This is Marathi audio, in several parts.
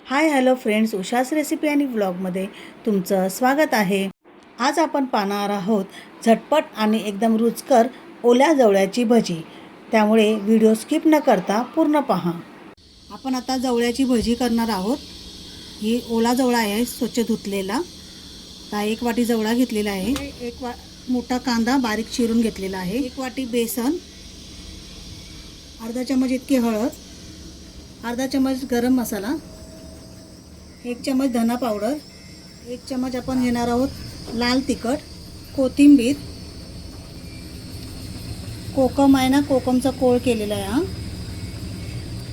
हाय हॅलो फ्रेंड्स, उषास रेसिपी आणि व्लॉगमध्ये तुमचं स्वागत आहे। आज आपण पाहणार आहोत झटपट आणि एकदम रुचकर ओल्या जवळ्याची भजी। त्यामुळे व्हिडिओ स्किप न करता पूर्ण पहा। आपण आता जवळ्याची भजी करणार आहोत। ही ओला जवळा आहे, स्वच्छ धुतलेला। आता 1 वाटी जवळा घेतलेला आहे। मोठा कांदा बारीक चिरून घेतलेला आहे। 1 वाटी बेसन, अर्धा चमच इतकी हळद, अर्धा चमच गरम मसाला, 1 चमच धना पावडर, 1 चमच आपण घेणार आहोत लाल तिखट, कोथिंबीर, कोकम आहे ना, कोकमचा कोळ केलेला आहे हा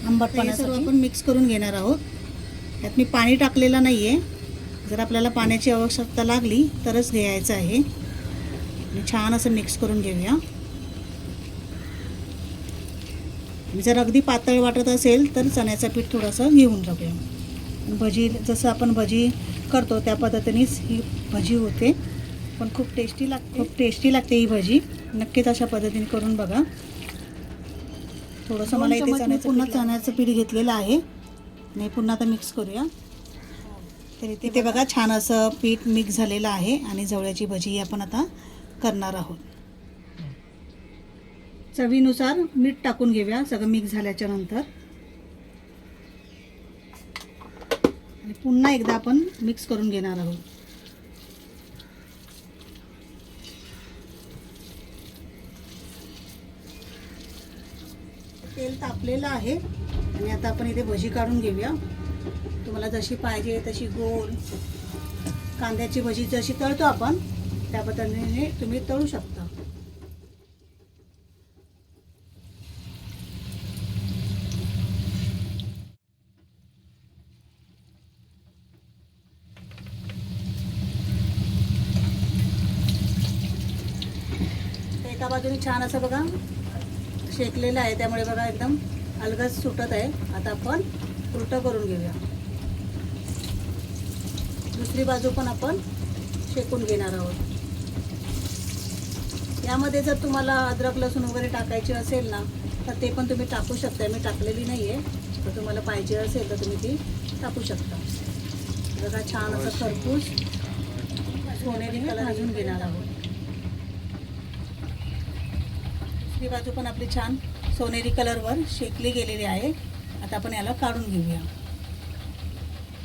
आंबटपणासाठी। सर्व आपण मिक्स करून घेणार आहोत। यात मी पाणी टाकलेलं नाही आहे। जर आपल्याला पाण्याची आवश्यकता लागली तरच घ्यायचं आहे। छान असं मिक्स करून घेऊया। जर अगदी पातळ वाटत असेल तर चण्याचं पीठ थोडंसं घेऊन टाकूया। भजी जसं आपण भजी करतो त्या पद्धतीनेच ही भजी होते, पण खूप टेस्टी लागते ही भजी। नक्कीच अशा पद्धतीने करून बघा। थोडंसं मला इथे चण्याचं पीठ घेतलेलं आहे आणि पुन्हा आता मिक्स करूया। तर इथे बघा छान असं पीठ मिक्स झालेलं आहे आणि जवळ्याची भजी आपण आता करणार आहोत। चवीनुसार मीठ टाकून घेऊया सगळं मिक्स झाल्याच्या नंतर, आणि पुन्हा एकदा आपण मिक्स करून घेणार आहोत। तेल तापलेलं आहे आणि आता आपण इथे भजी काढून घेऊया। तुम्हाला जशी पाहिजे तशी गोल कांद्याची भजी जशी तळतो आपण त्या पद्धतीने तुम्ही तळू शकता। एका बाजूने छान असं बघा शेकलेलं आहे, त्यामुळे बघा एकदम अलगद सुटत आहे। आता आपण उलटं करून घेऊया। दुसरी बाजू पण आपण शेकून घेणार आहोत। यामध्ये जर तुम्हाला अद्रक लसूण वगैरे टाकायची असेल ना तर ते पण तुम्ही टाकू शकता। मी टाकलेली नाही आहे, तर तुम्हाला पाहिजे असेल तर तुम्ही ती टाकू शकता। बघा छान असं खरपूस सोनेरी कलर भाजून घेणार आहोत। दुसरी बाजू पण आपली छान सोनेरी कलरवर शेकली गेलेली आहे। आता आपण याला काढून घेऊया।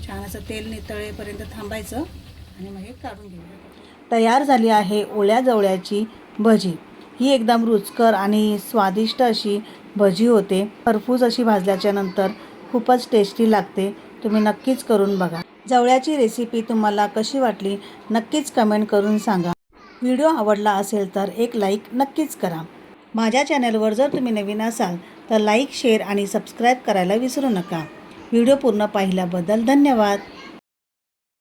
छान असं तेल नितळेपर्यंत थांबायचं आणि मग हे काढून घेऊया। तयार झाली आहे ओल्या जवळ्याची भजी। ही एकदम रुचकर आणि स्वादिष्ट अशी भजी होते। खरपूस अशी भाजल्याच्या नंतर खूपच टेस्टी लागते। तुम्ही नक्कीच करून बघा। जवळ्याची रेसिपी तुम्हाला कशी वाटली नक्कीच कमेंट करून सांगा। व्हिडिओ आवडला असेल तर एक लाईक नक्कीच करा। माझ्या चॅनलवर जर तुम्ही नवीन असाल तर लाईक, शेअर आणि सबस्क्राईब करायला विसरू नका। व्हिडिओ पूर्ण पाहिल्याबद्दल धन्यवाद।